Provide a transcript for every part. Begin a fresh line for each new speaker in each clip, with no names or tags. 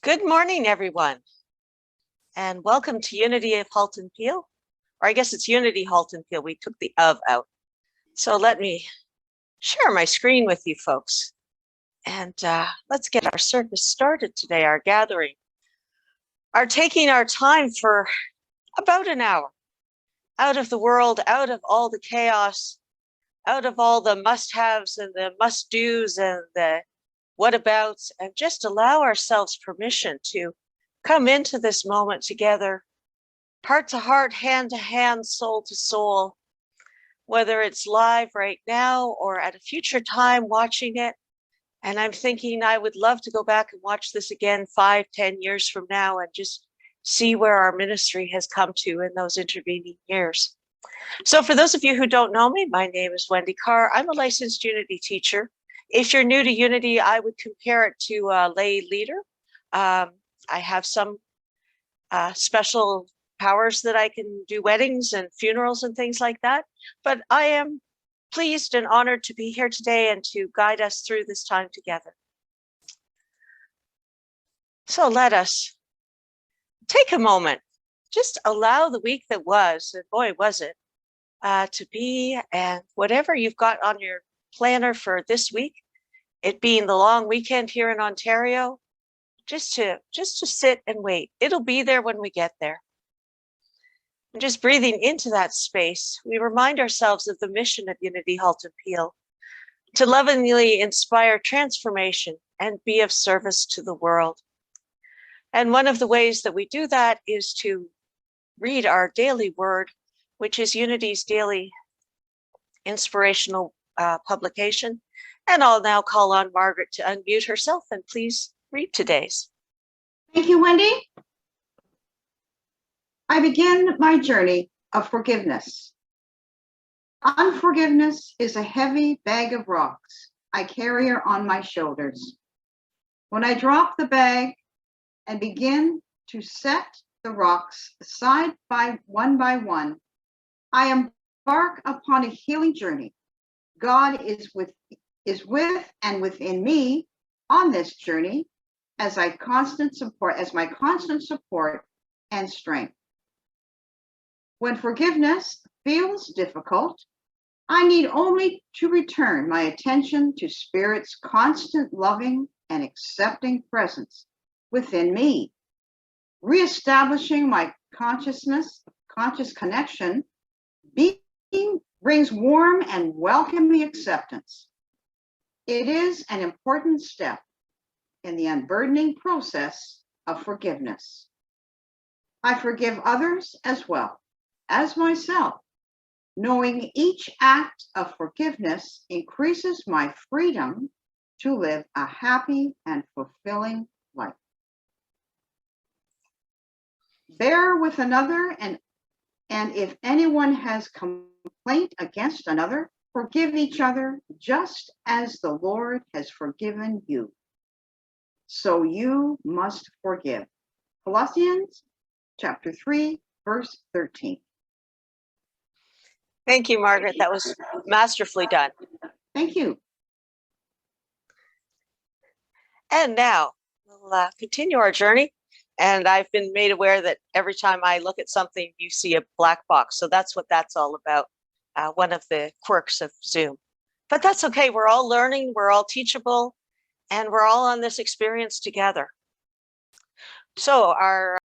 Good morning, everyone, and welcome to Unity of Halton Peel, or I guess it's Unity Halton Peel. We took the of out. So let me share my screen with you folks, and let's get our service started today, our gathering. Our taking our time for about an hour out of the world, out of all the chaos, out of all the must-haves and the must-dos and the what-abouts, and just allow ourselves permission to come into this moment together, heart to heart, hand to hand, soul to soul, whether it's live right now or at a future time watching it. And I'm thinking I would love to go back and watch this again 5-10 years from now and just see where our ministry has come to in those intervening years. So for those of you who don't know me, my name is Wendy Carr. I'm a licensed Unity teacher. If you're new to Unity, I would compare it to a lay leader. I have some special powers that I can do weddings and funerals and things like that. But I am pleased and honored to be here today and to guide us through this time together. So let us take a moment, just allow the week that was, and boy, was it, to be, and whatever you've got on your planner for this week, it being the long weekend here in Ontario, just to sit and wait. It'll be there when we get there. And just breathing into that space, we remind ourselves of the mission of Unity Halton Peel, to lovingly inspire transformation and be of service to the world. And one of the ways that we do that is to read our daily word, which is Unity's daily inspirational publication. And I'll now call on Margaret to unmute herself and please read today's.
Thank you, Wendy. I begin my journey of forgiveness. Unforgiveness is a heavy bag of rocks I carry on my shoulders. When I drop the bag and begin to set the rocks aside by one, I embark upon a healing journey. God is with and within me on this journey as my constant support and strength. When forgiveness feels difficult, I need only to return my attention to Spirit's constant loving and accepting presence within me, reestablishing my conscious connection. Being brings warm and welcoming acceptance. It is an important step in the unburdening process of forgiveness. I forgive others as well as myself, knowing each act of forgiveness increases my freedom to live a happy and fulfilling life. Bear with another, and if anyone has complaint against another, forgive each other just as the Lord has forgiven you. So you must forgive. Colossians chapter 3, verse 13.
Thank you, Margaret. That was masterfully done.
Thank you.
And now we'll continue our journey. And I've been made aware that every time I look at something, you see a black box. So that's what that's all about. One of the quirks of Zoom. But that's okay. We're all learning. We're all teachable. And we're all on this experience together. So our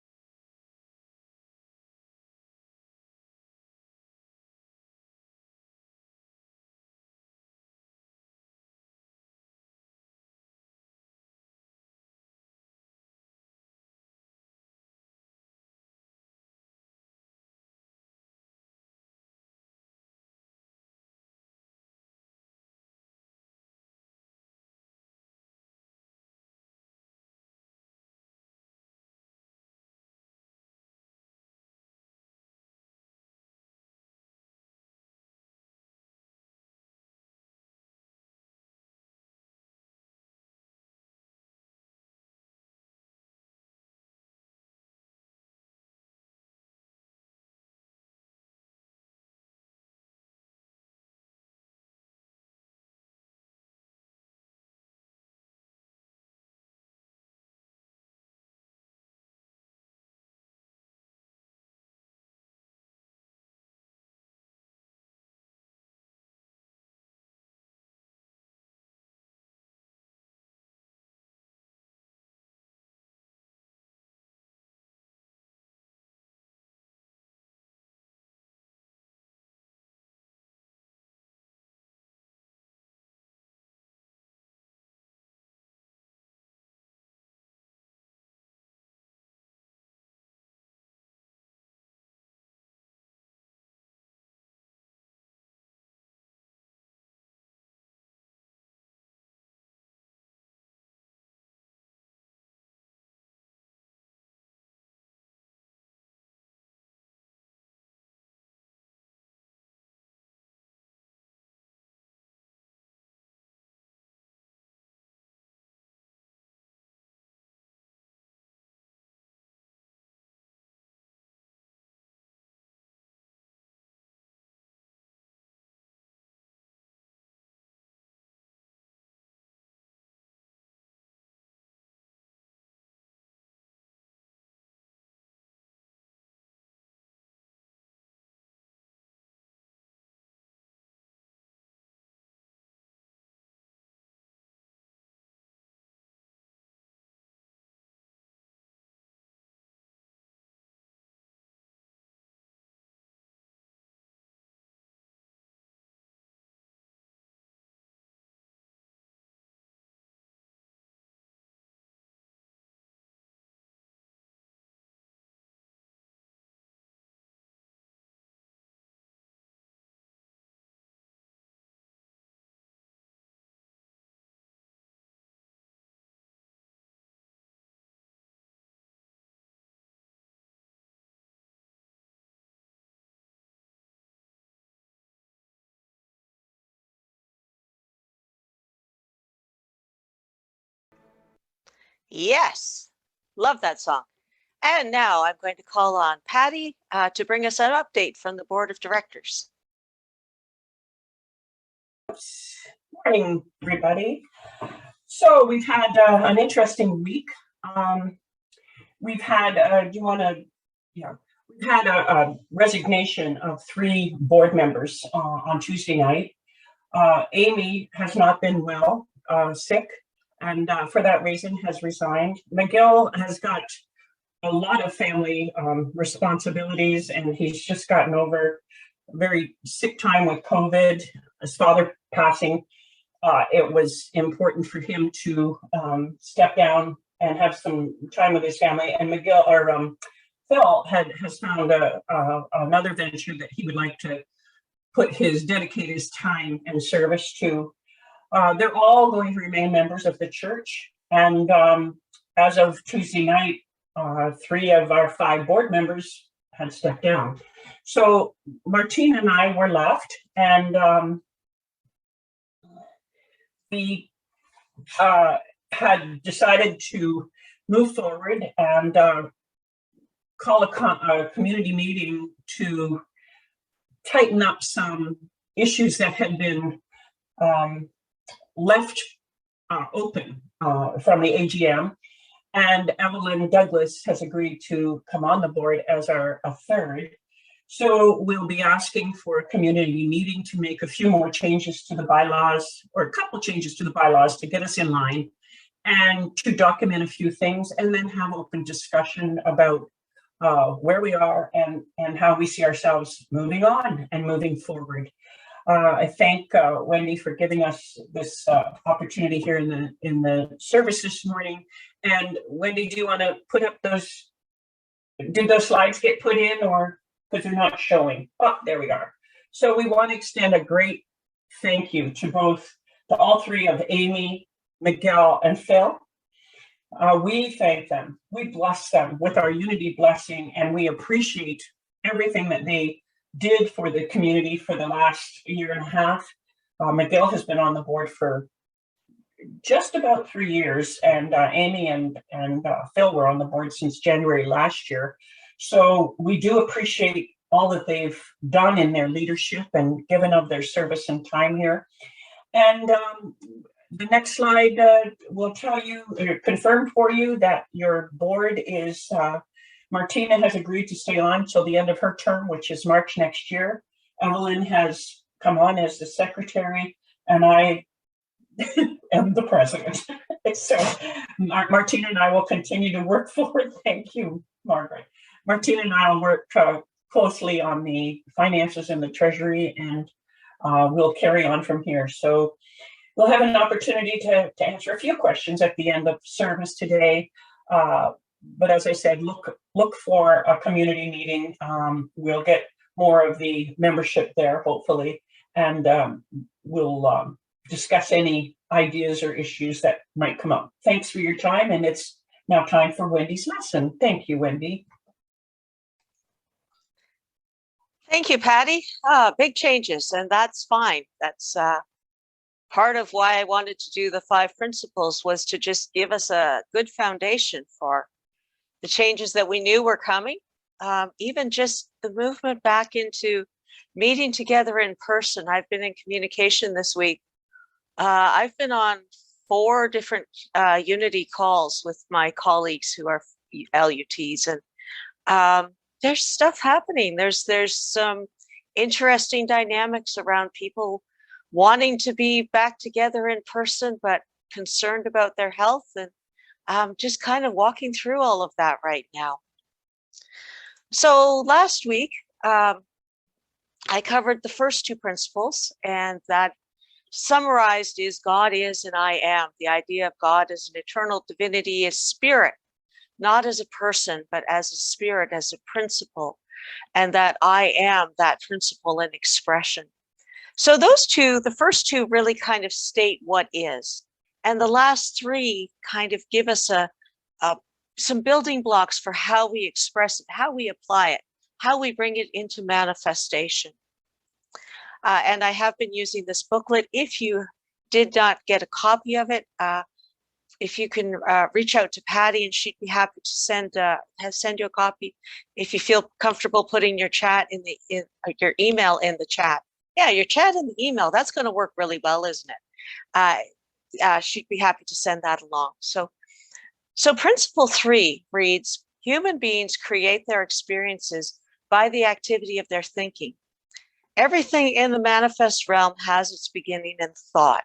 Yes, love that song. And now I'm going to call on Patty to bring us an update from the Board of Directors.
Morning, everybody. So we've had an interesting week. We've had, we've had a resignation of 3 board members on Tuesday night. Amy has not been well, sick, and for that reason has resigned. Miguel has got a lot of family responsibilities, and he's just gotten over a very sick time with COVID, his father passing. It was important for him to step down and have some time with his family. And Miguel or Phil has found another venture that he would like to dedicate his time and service to. They're all going to remain members of the church. And as of Tuesday night, 3 of our 5 board members had stepped down. So Martina and I were left, and we had decided to move forward and call a community meeting to tighten up some issues that had been left open from the AGM. And Evelyn Douglas has agreed to come on the board as a 3rd. So we'll be asking for a community meeting to make a few more changes to the bylaws, or a couple changes to the bylaws to get us in line, and to document a few things, and then have open discussion about where we are and how we see ourselves moving on and moving forward. I thank Wendy for giving us this opportunity here in the service this morning. And Wendy, do you want to put up those? Did those slides get put in, or because they're not showing? Oh, there we are. So we want to extend a great thank you to all 3 of Amy, Miguel, and Phil. We thank them. We bless them with our unity blessing, and we appreciate everything that they did for the community for the last 1.5 years. Miguel has been on the board for just about 3 years, and Amy and Phil were on the board since January last year. So we do appreciate all that they've done in their leadership and given of their service and time here. And the next slide will tell you, or confirm for you, that your board is, Martina has agreed to stay on till the end of her term, which is March next year. Evelyn has come on as the secretary, and I am the president. So Martina and I will continue to work forward. Thank you, Margaret. Martina and I will work closely on the finances and the treasury, and we'll carry on from here. So we'll have an opportunity to answer a few questions at the end of service today. But as I said, look for a community meeting. We'll get more of the membership there, hopefully, and we'll discuss any ideas or issues that might come up. Thanks for your time, and it's now time for Wendy's lesson. Thank you, Wendy.
Thank you, Patty. Big changes, and that's fine. That's part of why I wanted to do the 5 principles, was to just give us a good foundation for the changes that we knew were coming. Even just the movement back into meeting together in person. I've been in communication this week. I've been on 4 different unity calls with my colleagues who are LUTs, and there's stuff happening. There's some interesting dynamics around people wanting to be back together in person, but concerned about their health, and just kind of walking through all of that right now. So last week, I covered the first 2 principles, and that summarized is God is and I am. The idea of God as an eternal divinity, is spirit, not as a person, but as a spirit, as a principle, and that I am that principle and expression. So those 2, the first 2 really kind of state what is, and the last 3 kind of give us some building blocks for how we express it, how we apply it, how we bring it into manifestation. And I have been using this booklet. If you did not get a copy of it, if you can reach out to Patty, and she'd be happy to send you a copy. If you feel comfortable putting your chat in your email in the chat. Yeah, your chat in the email, that's going to work really well, isn't it? She'd be happy to send that along. So principle 3 reads, human beings create their experiences by the activity of their thinking. Everything in the manifest realm has its beginning in thought.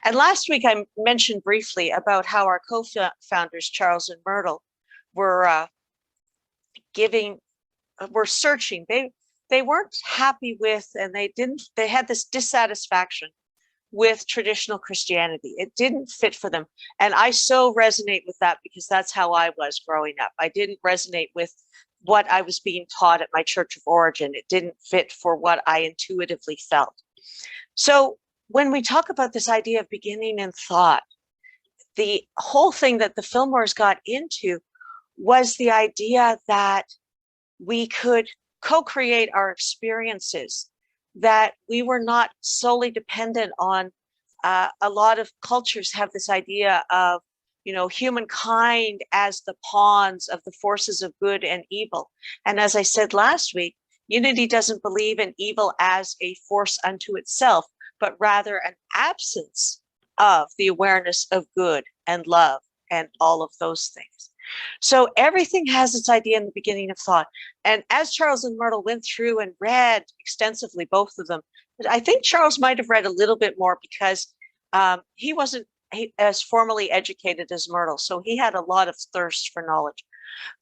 And last week I mentioned briefly about how our co-founders, Charles and Myrtle, were searching. They weren't happy with, and they had this dissatisfaction with traditional Christianity. It didn't fit for them. And I so resonate with that, because that's how I was growing up. I didn't resonate with what I was being taught at my church of origin. It didn't fit for what I intuitively felt. So when we talk about this idea of beginning in thought, the whole thing that the Fillmores got into was the idea that we could co-create our experiences, that we were not solely dependent on, a lot of cultures have this idea of, humankind as the pawns of the forces of good and evil. And as I said last week, Unity doesn't believe in evil as a force unto itself, but rather an absence of the awareness of good and love and all of those things. So everything has its idea in the beginning of thought. And as Charles and Myrtle went through and read extensively, both of them, I think Charles might have read a little bit more, because he wasn't as formally educated as Myrtle. So he had a lot of thirst for knowledge.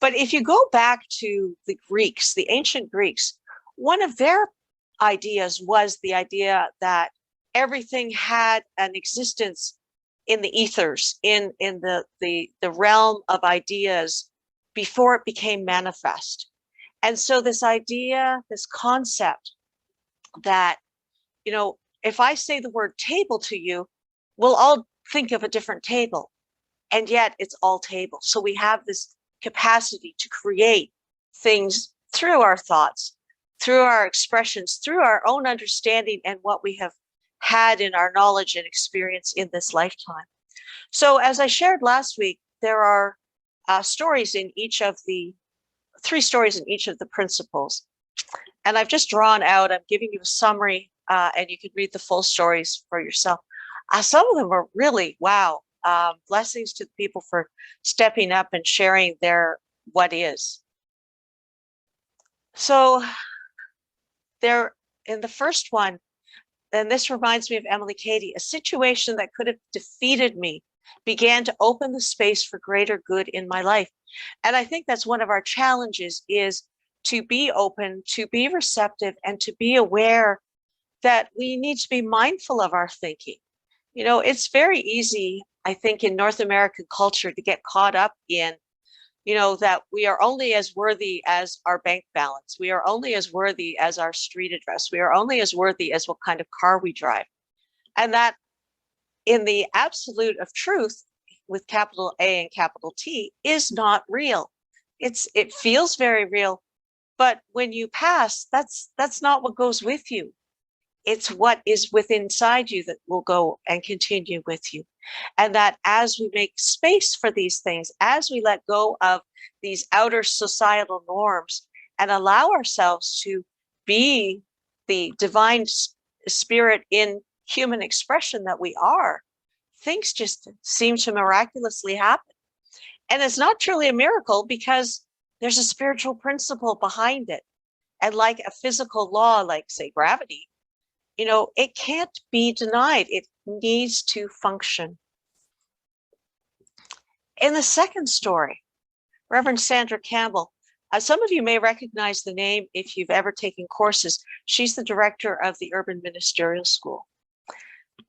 But if you go back to the Greeks, the ancient Greeks, one of their ideas was the idea that everything had an existence in the ethers, in the realm of ideas before it became manifest. And so this idea, this concept that, if I say the word table to you, we'll all think of a different table, and yet it's all table. So we have this capacity to create things through our thoughts, through our expressions, through our own understanding and what we have had in our knowledge and experience in this lifetime. So as I shared last week, there are stories in each of the 3 stories in each of the principles. And I've just drawn out, I'm giving you a summary, and you can read the full stories for yourself. Some of them are really, wow, blessings to the people for stepping up and sharing their what is. So there, in the first one, and this reminds me of Emily Cady, a situation that could have defeated me began to open the space for greater good in my life. And I think that's one of our challenges, is to be open, to be receptive, and to be aware that we need to be mindful of our thinking. It's very easy, I think, in North American culture to get caught up in, that we are only as worthy as our bank balance. We are only as worthy as our street address. We are only as worthy as what kind of car we drive. And that, in the absolute of truth, with capital A and capital T, is not real. It feels very real, but when you pass, that's not what goes with you. It's what is within inside you that will go and continue with you. And that as we make space for these things, as we let go of these outer societal norms and allow ourselves to be the divine spirit in human expression that we are, things just seem to miraculously happen. And it's not truly a miracle, because there's a spiritual principle behind it. And like a physical law, like, say, gravity, it can't be denied. It needs to function. In the second story, Reverend Sandra Campbell, some of you may recognize the name if you've ever taken courses. She's the director of the Urban Ministerial School.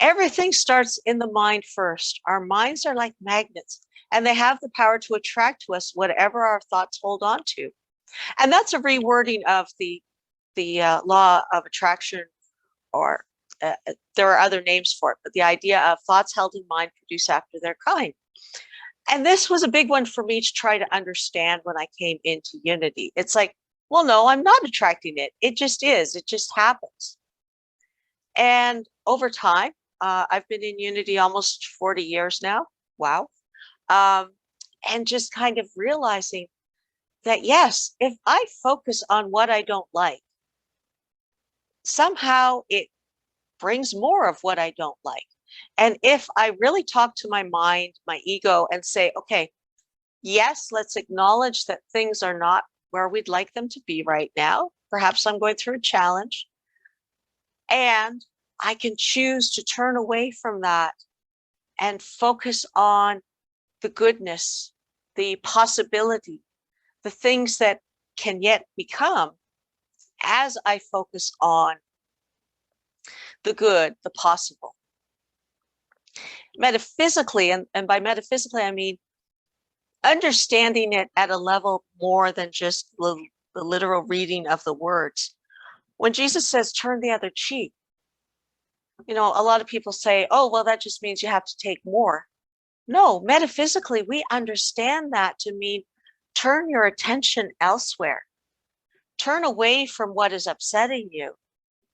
Everything starts in the mind first. Our minds are like magnets, and they have the power to attract to us whatever our thoughts hold on to. And that's a rewording of the law of attraction, or there are other names for it, but the idea of thoughts held in mind produce after their kind. And this was a big one for me to try to understand when I came into Unity. It's like, well, no, I'm not attracting it. It just is. It just happens. And over time, I've been in Unity almost 40 years now. Wow, And just kind of realizing that, yes, if I focus on what I don't like, somehow it brings more of what I don't like. And if I really talk to my mind, my ego, and say, okay, yes, let's acknowledge that things are not where we'd like them to be right now. Perhaps I'm going through a challenge. And I can choose to turn away from that and focus on the goodness, the possibility, the things that can yet become as I focus on the good, the possible. Metaphysically, and by metaphysically, I mean understanding it at a level more than just the literal reading of the words. When Jesus says, turn the other cheek, a lot of people say, oh, well, that just means you have to take more. No, metaphysically, we understand that to mean turn your attention elsewhere. Turn away from what is upsetting you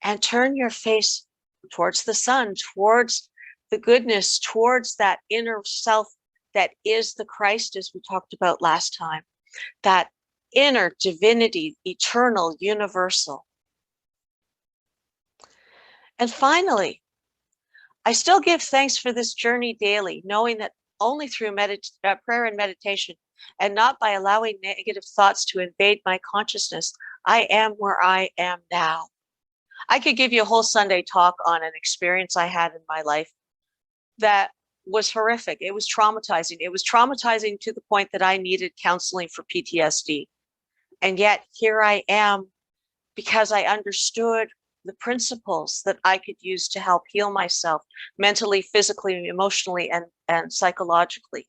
and turn your face towards the sun, towards the goodness, towards that inner self that is the Christ, as we talked about last time, that inner divinity, eternal, universal. And finally, I still give thanks for this journey daily, knowing that only through prayer and meditation, and not by allowing negative thoughts to invade my consciousness, I am where I am now. I could give you a whole Sunday talk on an experience I had in my life that was horrific. It was traumatizing. It was traumatizing to the point that I needed counseling for PTSD. And yet here I am because I understood the principles that I could use to help heal myself mentally, physically, emotionally, and psychologically.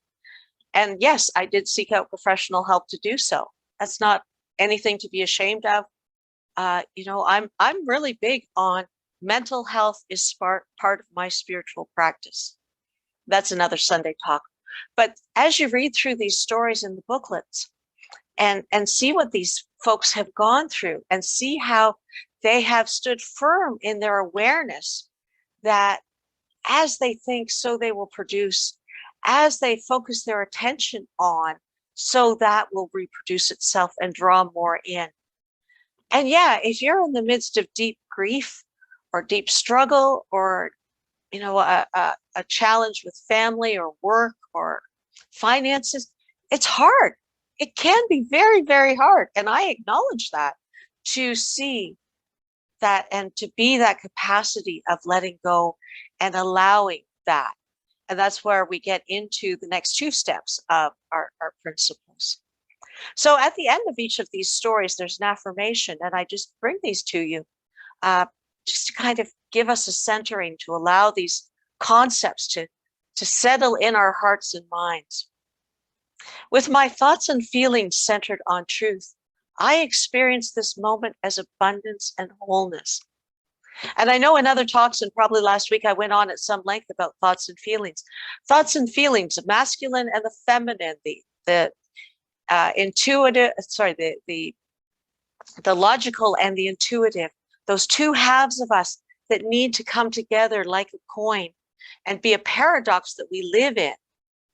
And yes, I did seek out professional help to do so. That's not anything to be ashamed of. I'm really big on mental health is part of my spiritual practice. That's another Sunday talk. But as you read through these stories in the booklets and see what these folks have gone through and see how they have stood firm in their awareness that as they think, so they will produce, as they focus their attention on, so that will reproduce itself and draw more in. And yeah, if you're in the midst of deep grief or deep struggle or, a challenge with family or work or finances, it's hard. It can be very, very hard. And I acknowledge that, to see that and to be that capacity of letting go and allowing that. And that's where we get into the next two steps of our principles. So at the end of each of these stories, there's an affirmation, and I just bring these to you just to kind of give us a centering, to allow these concepts to settle in our hearts and minds. With my thoughts and feelings centered on truth, I experience this moment as abundance and wholeness. And I know in other talks, and probably last week, I went on at some length about thoughts and feelings. Thoughts and feelings, the masculine and the feminine, the intuitive, the logical and the intuitive, those two halves of us that need to come together like a coin and be a paradox that we live in.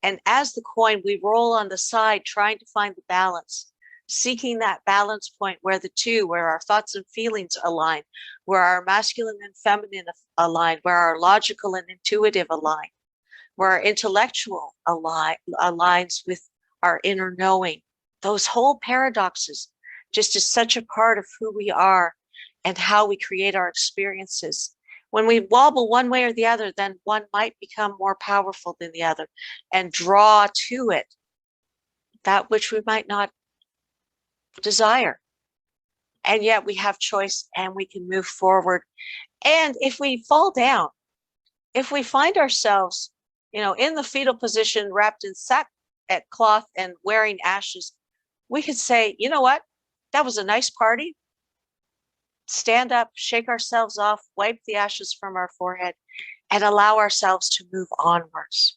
And as the coin, we roll on the side, trying to find the balance, seeking that balance point where our thoughts and feelings align, where our masculine and feminine align, where our logical and intuitive align, where our intellectual aligns with our inner knowing. Those whole paradoxes just is such a part of who we are and how we create our experiences. When we wobble one way or the other, then one might become more powerful than the other and draw to it that which we might not desire. And yet we have choice and we can move forward. And if we fall down, if we find ourselves, in the fetal position, wrapped in sackcloth and wearing ashes, we could say, you know what? That was a nice party. Stand up, shake ourselves off, wipe the ashes from our forehead, and allow ourselves to move onwards.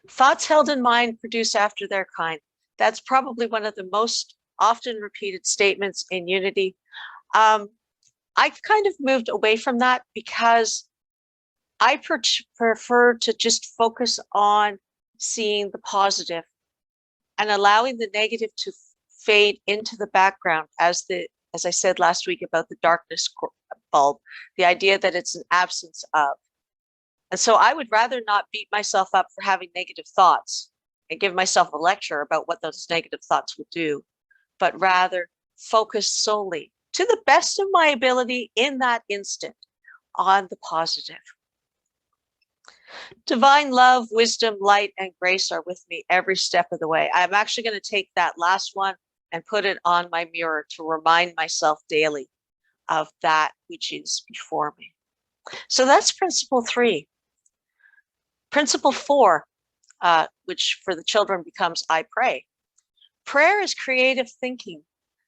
Thoughts held in mind produce after their kind. That's probably one of the most often repeated statements in Unity. I've kind of moved away from that because I prefer to just focus on seeing the positive and allowing the negative to fade into the background, as I said last week about the darkness bulb, the idea that it's an absence of. And so I would rather not beat myself up for having negative thoughts and give myself a lecture about what those negative thoughts will do, but rather focus solely, to the best of my ability in that instant, on the positive. Divine love, wisdom, light, and grace are with me every step of the way. I'm actually going to take that last one and put it on my mirror to remind myself daily of that which is before me. So that's principle 3. Principle 4, which for the children becomes I pray. Prayer is creative thinking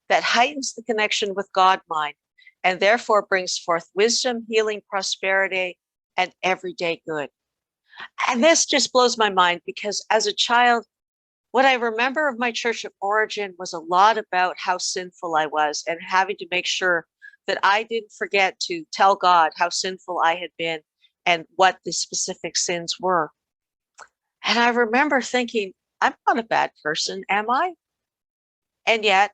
that heightens the connection with God mind and therefore brings forth wisdom, healing, prosperity, and everyday good. And this just blows my mind, because as a child, what I remember of my church of origin was a lot about how sinful I was and having to make sure that I didn't forget to tell God how sinful I had been and what the specific sins were. And I remember thinking, I'm not a bad person, am I? And yet,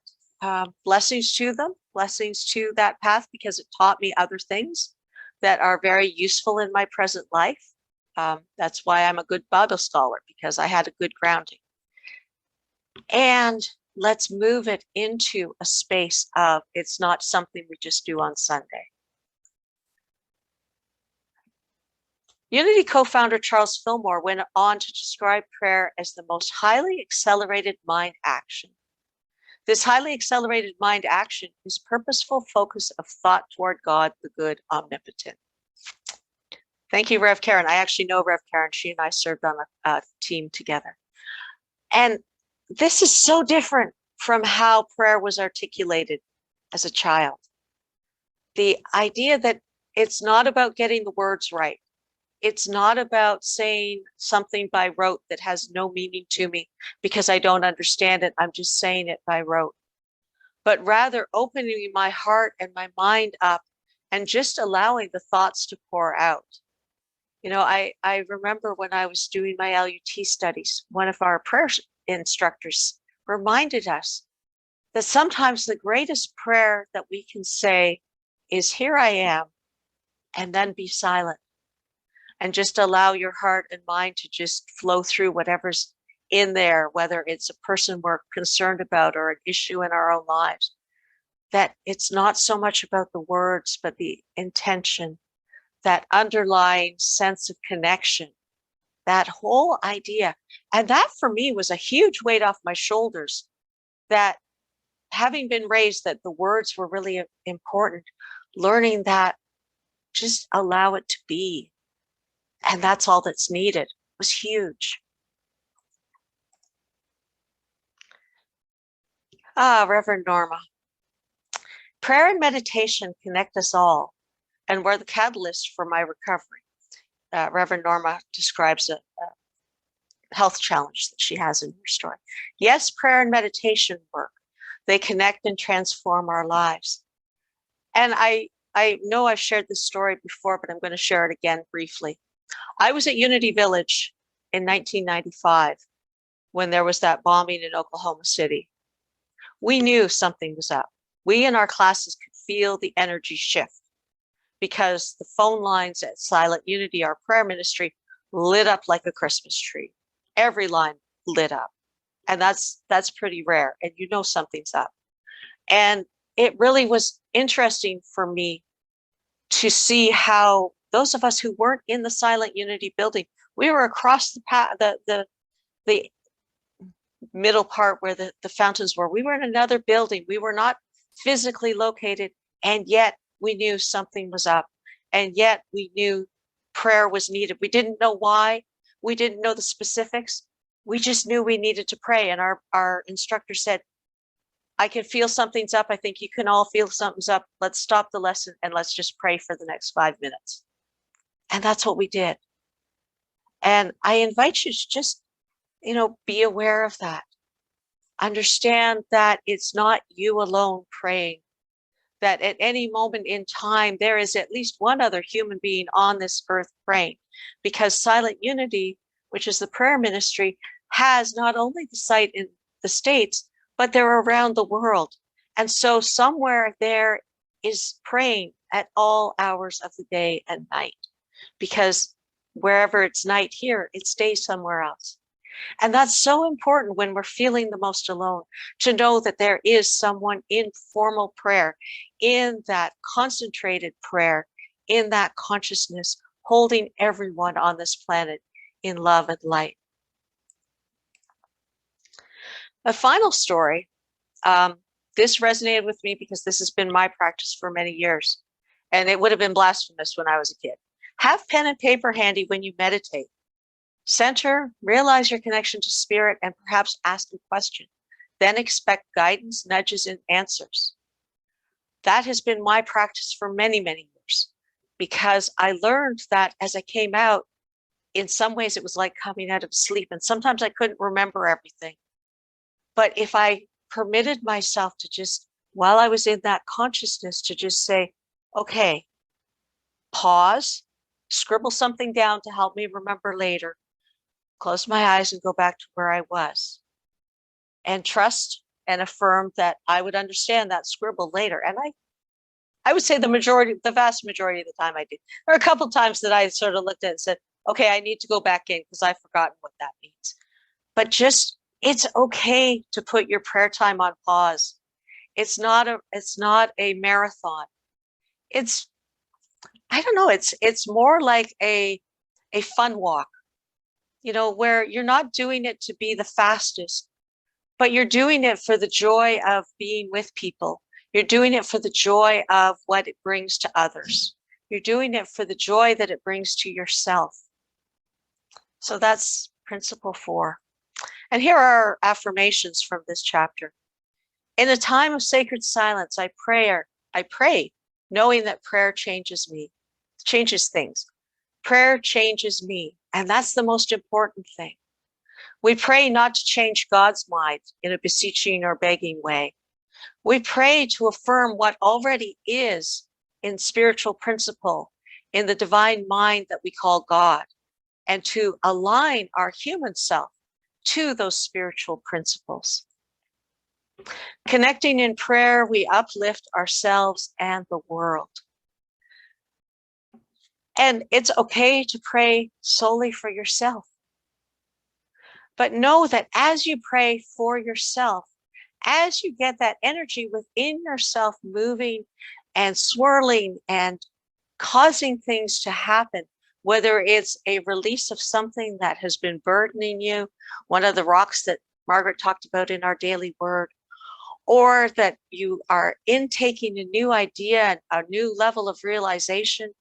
blessings to them, blessings to that path, because it taught me other things that are very useful in my present life. That's why I'm a good Bible scholar, because I had a good grounding. And let's move it into a space of it's not something we just do on Sunday. Unity co-founder Charles Fillmore went on to describe prayer as the most highly accelerated mind action. This highly accelerated mind action is purposeful focus of thought toward God, the good, omnipotent. Thank you, Rev Karen. I actually know Rev Karen. She and I served on a team together. And this is so different from how prayer was articulated as a child. The idea that it's not about getting the words right. It's not about saying something by rote that has no meaning to me because I don't understand it. I'm just saying it by rote. But rather opening my heart and my mind up and just allowing the thoughts to pour out. You know, I remember when I was doing my LUT studies, one of our prayer instructors reminded us that sometimes the greatest prayer that we can say is, here I am, and then be silent and just allow your heart and mind to just flow through whatever's in there, whether it's a person we're concerned about or an issue in our own lives. That it's not so much about the words, but the intention, that underlying sense of connection, that whole idea. And that for me was a huge weight off my shoulders, that having been raised that the words were really important, learning that just allow it to be. And that's all that's needed was huge. Reverend Norma. Prayer and meditation connect us all and were the catalyst for my recovery. Reverend Norma describes a health challenge that she has in her story. Yes, prayer and meditation work. They connect and transform our lives. And I know I've shared this story before, but I'm going to share it again briefly. I was at Unity Village in 1995 when there was that bombing in Oklahoma City. We knew something was up. We in our classes could feel the energy shift because the phone lines at Silent Unity, our prayer ministry, lit up like a Christmas tree. Every line lit up. And that's pretty rare. And you know something's up. And it really was interesting for me to see how those of us who weren't in the Silent Unity building, we were across the middle part where the fountains were. We were in another building. We were not physically located, and yet we knew something was up, and yet we knew prayer was needed. We didn't know why. We didn't know the specifics. We just knew we needed to pray. And our instructor said, I can feel something's up. I think you can all feel something's up. Let's stop the lesson and let's just pray for the next 5 minutes. And that's what we did. And I invite you to just, be aware of that. Understand that it's not you alone praying, that at any moment in time, there is at least one other human being on this earth praying, because Silent Unity, which is the prayer ministry, has not only the site in the States, but they're around the world. And so somewhere there is praying at all hours of the day and night, because wherever it's night here, it stays somewhere else. And that's so important when we're feeling the most alone, to know that there is someone in formal prayer, in that concentrated prayer, in that consciousness, holding everyone on this planet in love and light. A final story. This resonated with me because this has been my practice for many years, and it would have been blasphemous when I was a kid. Have pen and paper handy when you meditate. Center, realize your connection to spirit, and perhaps ask a question. Then expect guidance, nudges, and answers. That has been my practice for many, many years, because I learned that as I came out, in some ways it was like coming out of sleep, and sometimes I couldn't remember everything. But if I permitted myself to just, while I was in that consciousness, to just say, okay, pause, scribble something down to help me remember later, close my eyes and go back to where I was, and trust and affirm that I would understand that scribble later. And I would say the vast majority of the time I did. There are a couple of times that I sort of looked at it and said, okay, I need to go back in because I've forgotten what that means. But just, it's okay to put your prayer time on pause. It's not a marathon. It's, I don't know, it's more like a fun walk, where you're not doing it to be the fastest, but you're doing it for the joy of being with people. You're doing it for the joy of what it brings to others. You're doing it for the joy that it brings to yourself. So that's principle 4. And here are affirmations from this chapter. In a time of sacred silence, I pray, knowing that prayer changes things. Prayer changes me, and that's the most important thing. We pray not to change God's mind in a beseeching or begging way. We pray to affirm what already is in spiritual principle, in the divine mind that we call God, and to align our human self to those spiritual principles. Connecting in prayer, we uplift ourselves and the world. And it's okay to pray solely for yourself. But know that as you pray for yourself, as you get that energy within yourself moving and swirling and causing things to happen, whether it's a release of something that has been burdening you, one of the rocks that Margaret talked about in our daily word, or that you are intaking a new idea, a new level of realization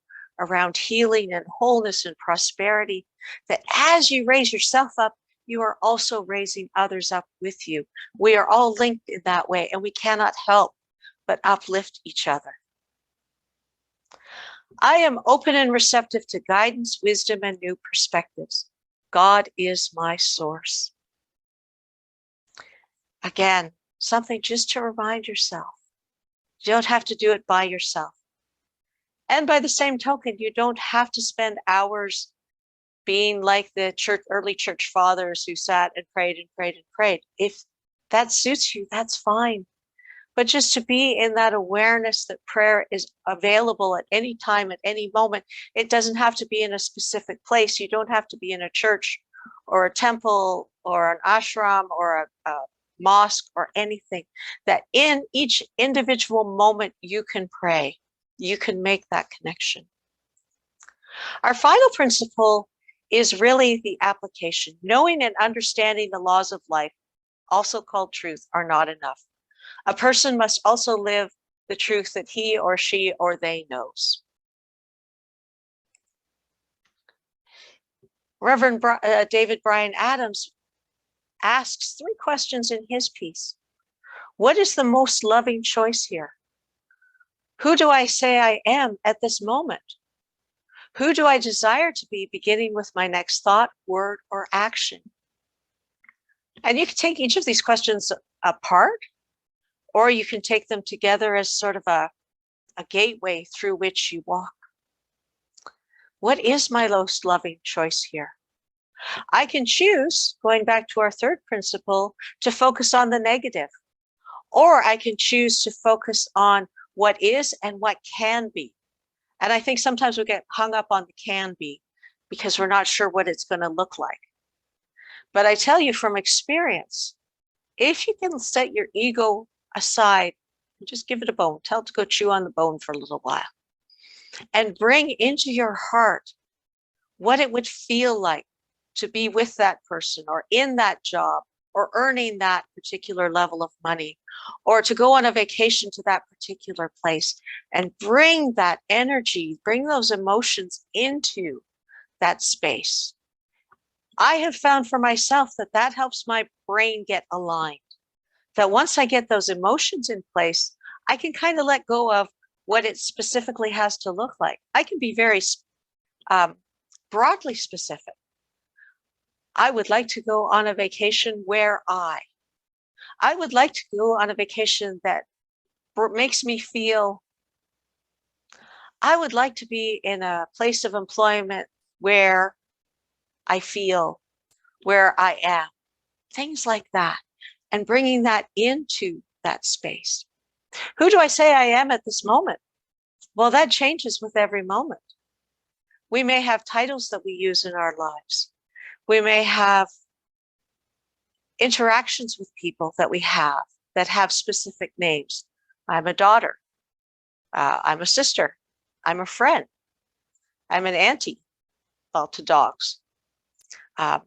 around healing and wholeness and prosperity, that as you raise yourself up, you are also raising others up with you. We are all linked in that way, and we cannot help but uplift each other. I am open and receptive to guidance, wisdom, and new perspectives. God is my source. Again, something just to remind yourself. You don't have to do it by yourself. And by the same token, you don't have to spend hours being like the early church fathers who sat and prayed and prayed and prayed. If that suits you, that's fine. But just to be in that awareness that prayer is available at any time, at any moment. It doesn't have to be in a specific place. You don't have to be in a church or a temple or an ashram or a mosque or anything. That in each individual moment you can pray. You can make that connection. Our final principle is really the application. Knowing and understanding the laws of life, also called truth, are not enough. A person must also live the truth that he or she or they knows. Reverend David Bryan Adams asks 3 questions in his piece. What is the most loving choice here? Who do I say I am at this moment? Who do I desire to be, beginning with my next thought, word, or action? And you can take each of these questions apart, or you can take them together as sort of a a gateway through which you walk. What is my most loving choice here? I can choose, going back to our third principle, to focus on the negative, or I can choose to focus on what is and what can be. And I think sometimes we get hung up on the can be because we're not sure what it's going to look like. But I tell you from experience, if you can set your ego aside and just give it a bone, tell it to go chew on the bone for a little while, and bring into your heart what it would feel like to be with that person or in that job or earning that particular level of money, or to go on a vacation to that particular place, and bring that energy, bring those emotions into that space. I have found for myself that that helps my brain get aligned. That once I get those emotions in place, I can kind of let go of what it specifically has to look like. I can be very broadly specific. I would like to go on a vacation where I would like to go on a vacation that makes me feel, I would like to be in a place of employment where I feel, where I am, things like that, and bringing that into that space. Who do I say I am at this moment? Well, that changes with every moment. We may have titles that we use in our lives. We may have interactions with people that we have that have specific names. I'm a daughter. I'm a sister. I'm a friend. I'm an auntie, well, to dogs. But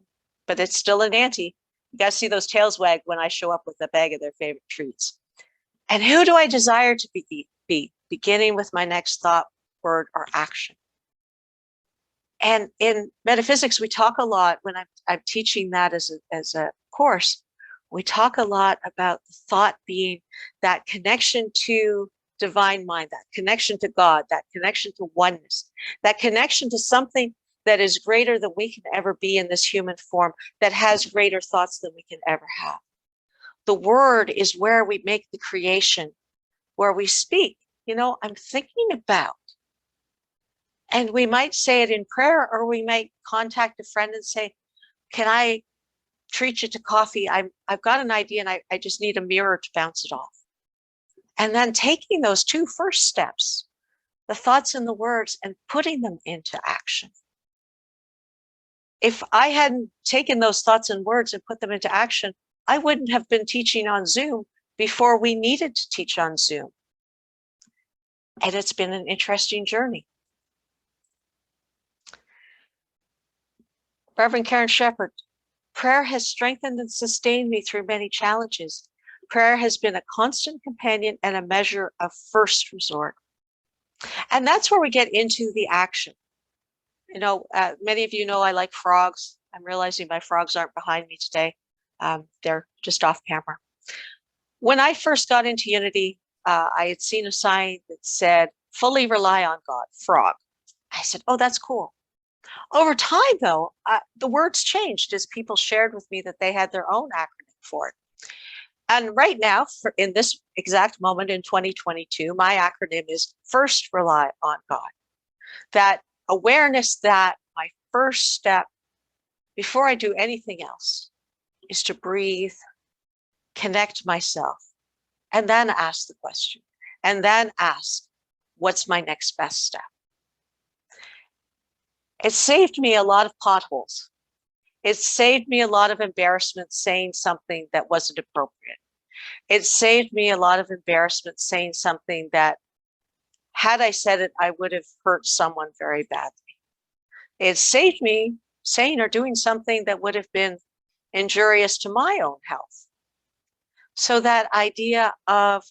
it's still an auntie. You got to see those tails wag when I show up with a bag of their favorite treats. And who do I desire to be? Beginning with my next thought, word, or action. And in metaphysics, we talk a lot, when I'm teaching that as a course, we talk a lot about the thought being that connection to divine mind, that connection to God, that connection to oneness, that connection to something that is greater than we can ever be in this human form, that has greater thoughts than we can ever have. The word is where we make the creation, where we speak. You know, I'm thinking about. And we might say it in prayer, or we might contact a friend and say, can I treat you to coffee? I've got an idea and I just need a mirror to bounce it off. And then taking those two first steps, the thoughts and the words, and putting them into action. If I hadn't taken those thoughts and words and put them into action, I wouldn't have been teaching on Zoom before we needed to teach on Zoom. And it's been an interesting journey. Reverend Karen Shepherd, prayer has strengthened and sustained me through many challenges. Prayer has been a constant companion and a measure of first resort. And that's where we get into the action. You know, many of you know I like frogs. I'm realizing my frogs aren't behind me today. They're just off camera. When I first got into Unity, I had seen a sign that said, fully rely on God, frog. I said, oh, that's cool. Over time, though, the words changed as people shared with me that they had their own acronym for it. And right now, in this exact moment in 2022, my acronym is first rely on God. That awareness that my first step before I do anything else is to breathe, connect myself, and then ask the question, and then ask, what's my next best step? It saved me a lot of potholes. It saved me a lot of embarrassment saying something that wasn't appropriate. It saved me a lot of embarrassment saying something that, had I said it, I would have hurt someone very badly. It saved me saying or doing something that would have been injurious to my own health. So that idea of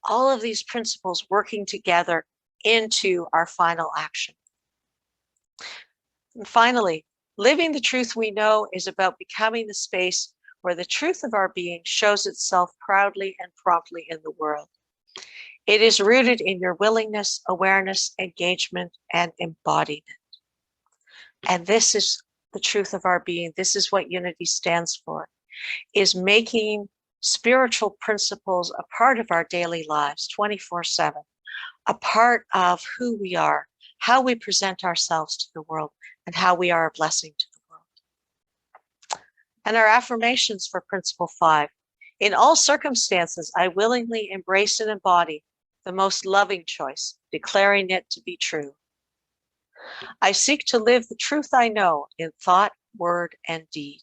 all of these principles working together into our final action. And finally, living the truth we know is about becoming the space where the truth of our being shows itself proudly and promptly in the world. It is rooted in your willingness, awareness, engagement, and embodiment. And this is the truth of our being. This is what Unity stands for, is making spiritual principles a part of our daily lives 24/7, a part of who we are, how we present ourselves to the world, and how we are a blessing to the world. And our affirmations for Principle 5. In all circumstances, I willingly embrace and embody the most loving choice, declaring it to be true. I seek to live the truth I know in thought, word, and deed.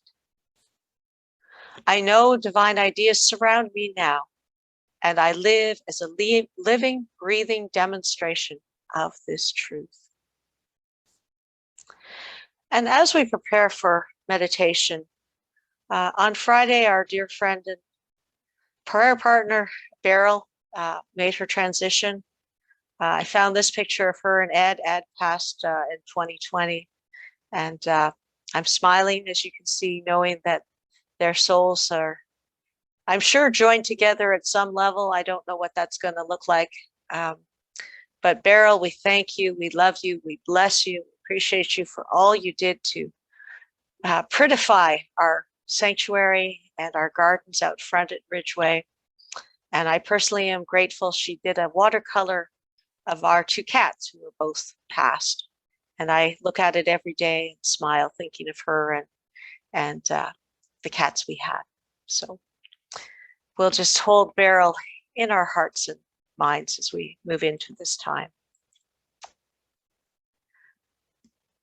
I know divine ideas surround me now, and I live as a living, breathing demonstration of this truth. And as we prepare for meditation, on Friday, our dear friend and prayer partner, Beryl, made her transition. I found this picture of her and Ed. Ed passed in 2020. And I'm smiling, as you can see, knowing that their souls are, I'm sure, joined together at some level. I don't know what that's going to look like. But Beryl, we thank you. We love you. We bless you. Appreciate you for all you did to prettify our sanctuary and our gardens out front at Ridgeway. And I personally am grateful she did a watercolor of our two cats who were both passed. And I look at it every day and smile, thinking of her and the cats we had. So we'll just hold Beryl in our hearts and minds as we move into this time.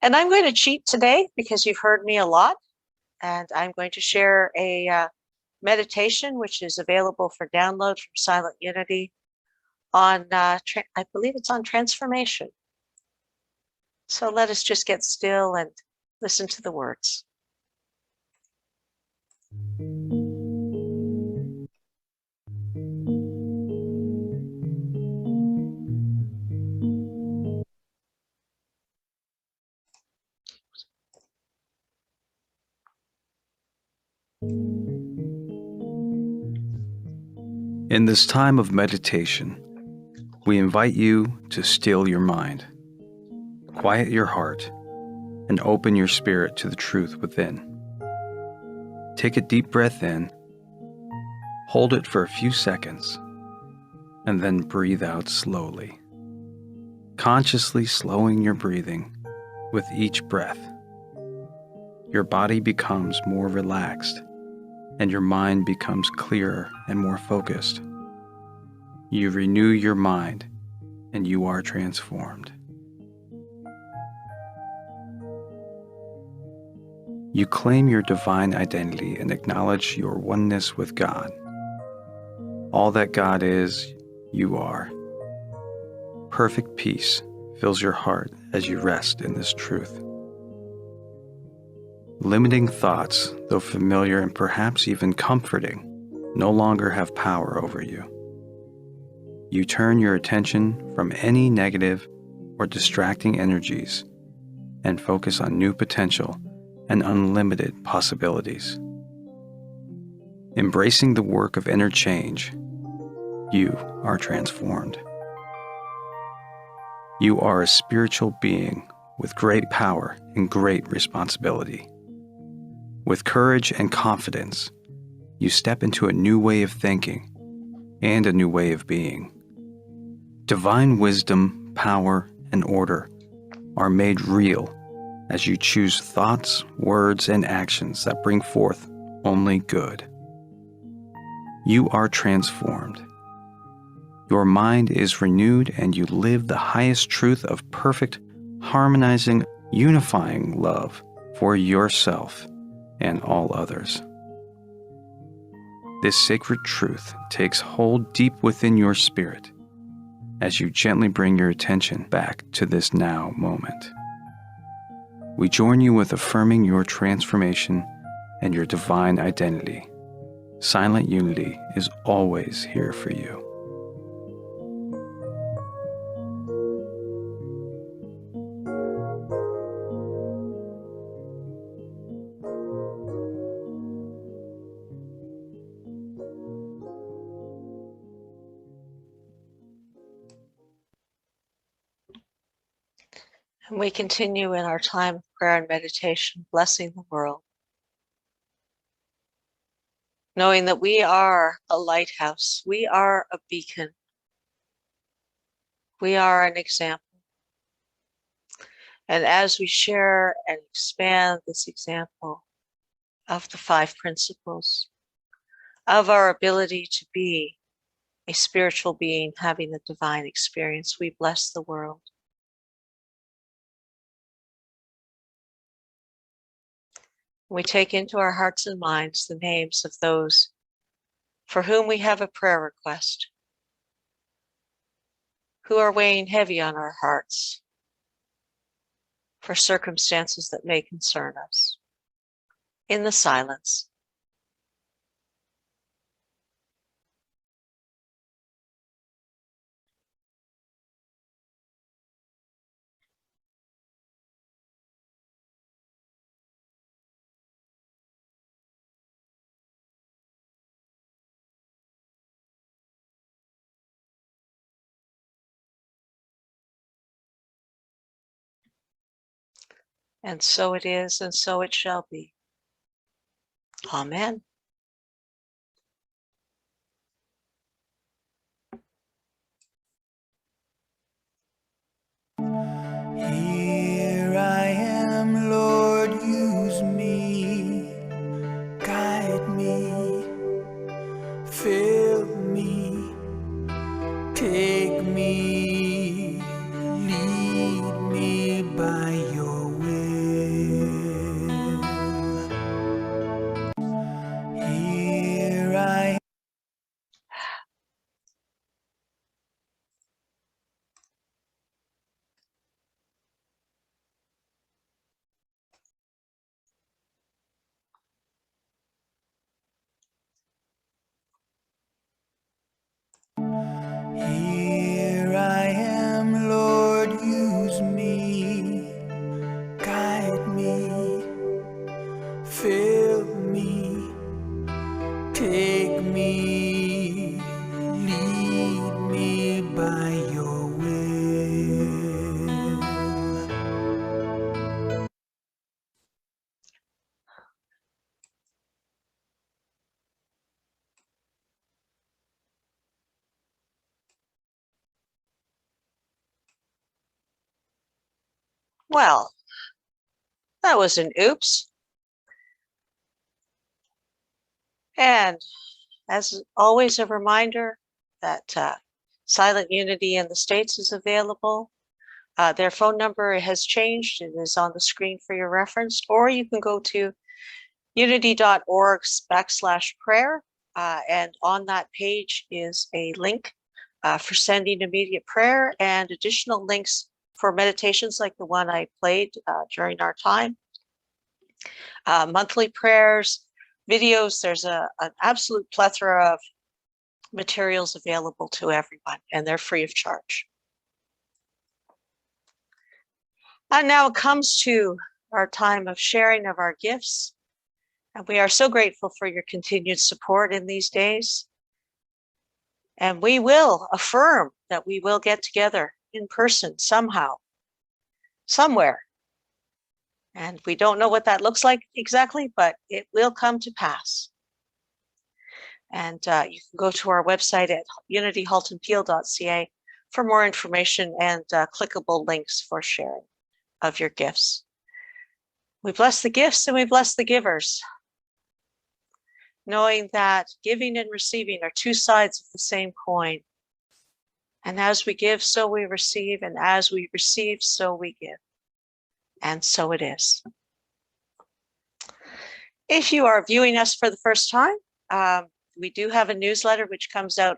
And I'm going to cheat today because you've heard me a lot. And I'm going to share a meditation, which is available for download from Silent Unity on, I believe it's on transformation. So let us just get still and listen to the words.
In this time of meditation, we invite you to still your mind, quiet your heart, and open your spirit to the truth within. Take a deep breath in, hold it for a few seconds, and then breathe out slowly, consciously slowing your breathing with each breath. Your body becomes more relaxed, and your mind becomes clearer and more focused. You renew your mind, and you are transformed. You claim your divine identity and acknowledge your oneness with God. All that God is, you are. Perfect peace fills your heart as you rest in this truth. Limiting thoughts, though familiar and perhaps even comforting, no longer have power over you. You turn your attention from any negative or distracting energies and focus on new potential and unlimited possibilities. Embracing the work of inner change, you are transformed. You are a spiritual being with great power and great responsibility. With courage and confidence, you step into a new way of thinking and a new way of being. Divine wisdom, power, and order are made real as you choose thoughts, words, and actions that bring forth only good. You are transformed. Your mind is renewed and you live the highest truth of perfect, harmonizing, unifying love for yourself and all others. This sacred truth takes hold deep within your spirit as you gently bring your attention back to this now moment. We join you with affirming your transformation and your divine identity. Silent Unity is always here for you.
And we continue in our time of prayer and meditation, blessing the world, knowing that we are a lighthouse, we are a beacon. We are an example. And as we share and expand this example of the 5 principles, of our ability to be a spiritual being having a divine experience, we bless the world. We take into our hearts and minds the names of those for whom we have a prayer request, who are weighing heavy on our hearts for circumstances that may concern us. In the silence, and so it is, and so it shall be. Amen.
Here I am, Lord, use me, guide me, fill me, take me, lead me by your will. Here I Here I am, Lord, use me, guide me, fill me, take me, lead me by your will.
Well, that was an oops. And as always, a reminder that Silent Unity in the States is available. Their phone number has changed. It is on the screen for your reference, or you can go to unity.org/prayer. And on that page is a link for sending immediate prayer and additional links for meditations like the one I played during our time. Monthly prayers, videos, there's an absolute plethora of materials available to everyone, and they're free of charge. And now it comes to our time of sharing of our gifts. And we are so grateful for your continued support in these days. And we will affirm that we will get together in person somehow, somewhere. And we don't know what that looks like exactly, but it will come to pass. And you can go to our website at unityhaltonpeel.ca for more information and clickable links for sharing of your gifts. We bless the gifts and we bless the givers, knowing that giving and receiving are 2 sides of the same coin. And as we give, so we receive, and as we receive, so we give. And so it is. If you are viewing us for the first time, we do have a newsletter which comes out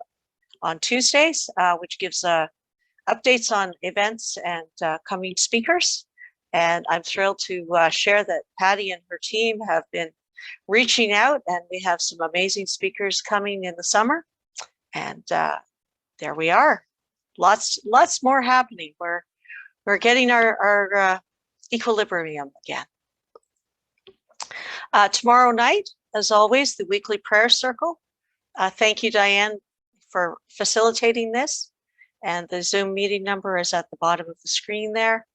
on Tuesdays, which gives updates on events and coming speakers. And I'm thrilled to share that Patty and her team have been reaching out, and we have some amazing speakers coming in the summer. And there we are. Lots more happening. We're getting our equilibrium again. Tomorrow night, as always, the weekly prayer circle. Thank you, Diane, for facilitating this. And the Zoom meeting number is at the bottom of the screen there.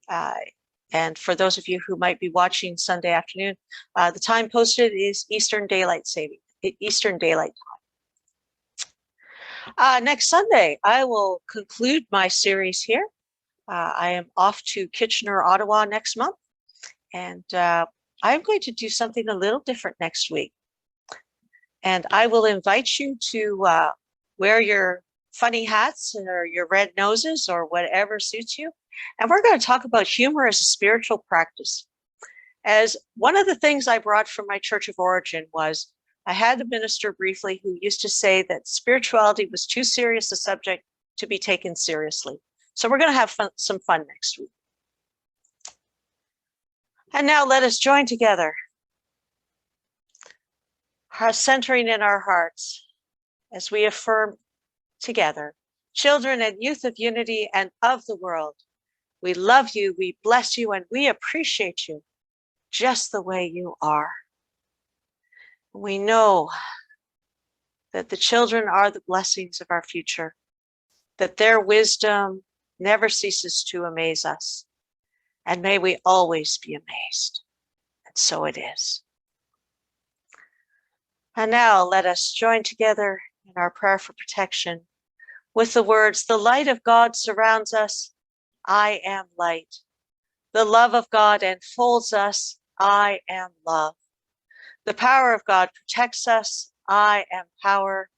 And for those of you who might be watching Sunday afternoon, the time posted is Eastern Daylight Time. Next Sunday, I will conclude my series here. I am off to Kitchener, Ottawa next month, and I'm going to do something a little different next week. And I will invite you to wear your funny hats or your red noses or whatever suits you. And we're going to talk about humor as a spiritual practice. As one of the things I brought from my church of origin was I had a minister briefly who used to say that spirituality was too serious a subject to be taken seriously. So we're going to have some fun next week. And now let us join together, centering in our hearts as we affirm together, children and youth of unity and of the world. We love you, we bless you, and we appreciate you just the way you are. We know that the children are the blessings of our future, that their wisdom never ceases to amaze us, and may we always be amazed. And so it is. And now let us join together in our prayer for protection with the words, the light of God surrounds us, I am light. The love of God enfolds us, I am love. The power of God protects us, I am power.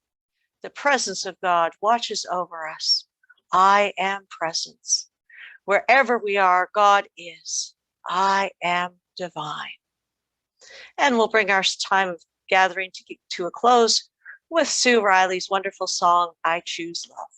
The presence of God watches over us, I am presence. Wherever we are, God is, I am divine. And we'll bring our time of gathering to a close with Sue Riley's wonderful song, I Choose Love.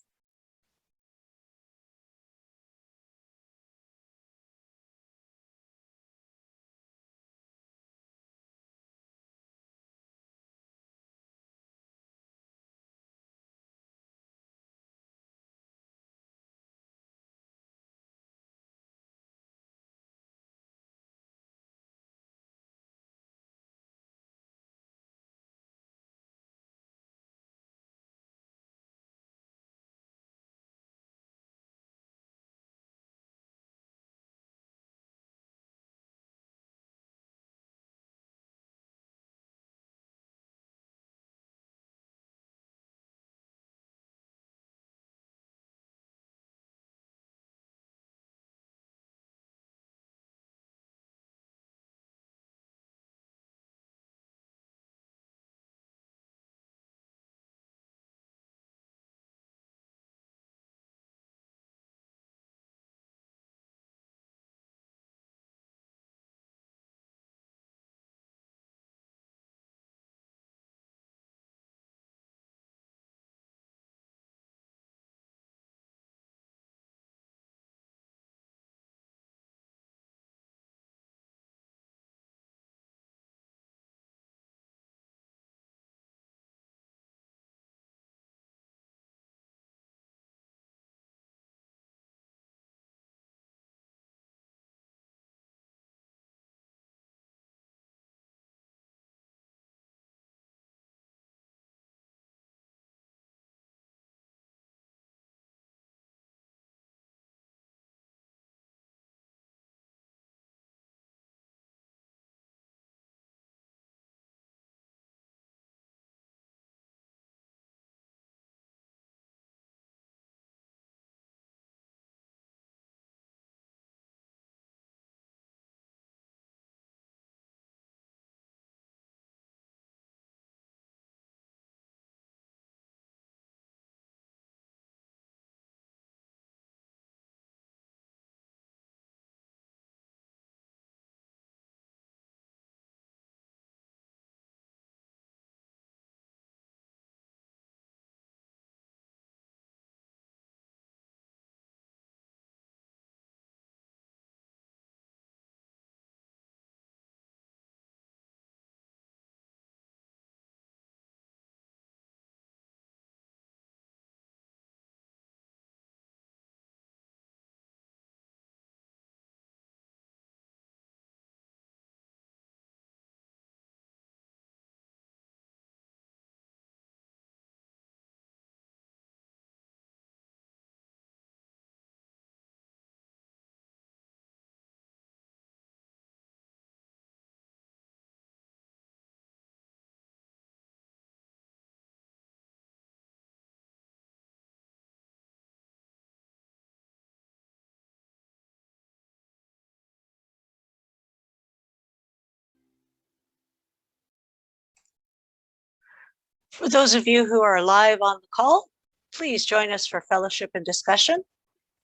For those of you who are live on the call, please join us for fellowship and discussion.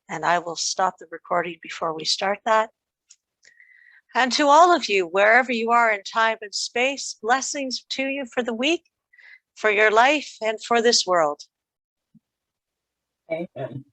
And I will stop the recording before we start that. And to all of you, wherever you are in time and space, blessings to you for the week, for your life, and for this world.
Amen.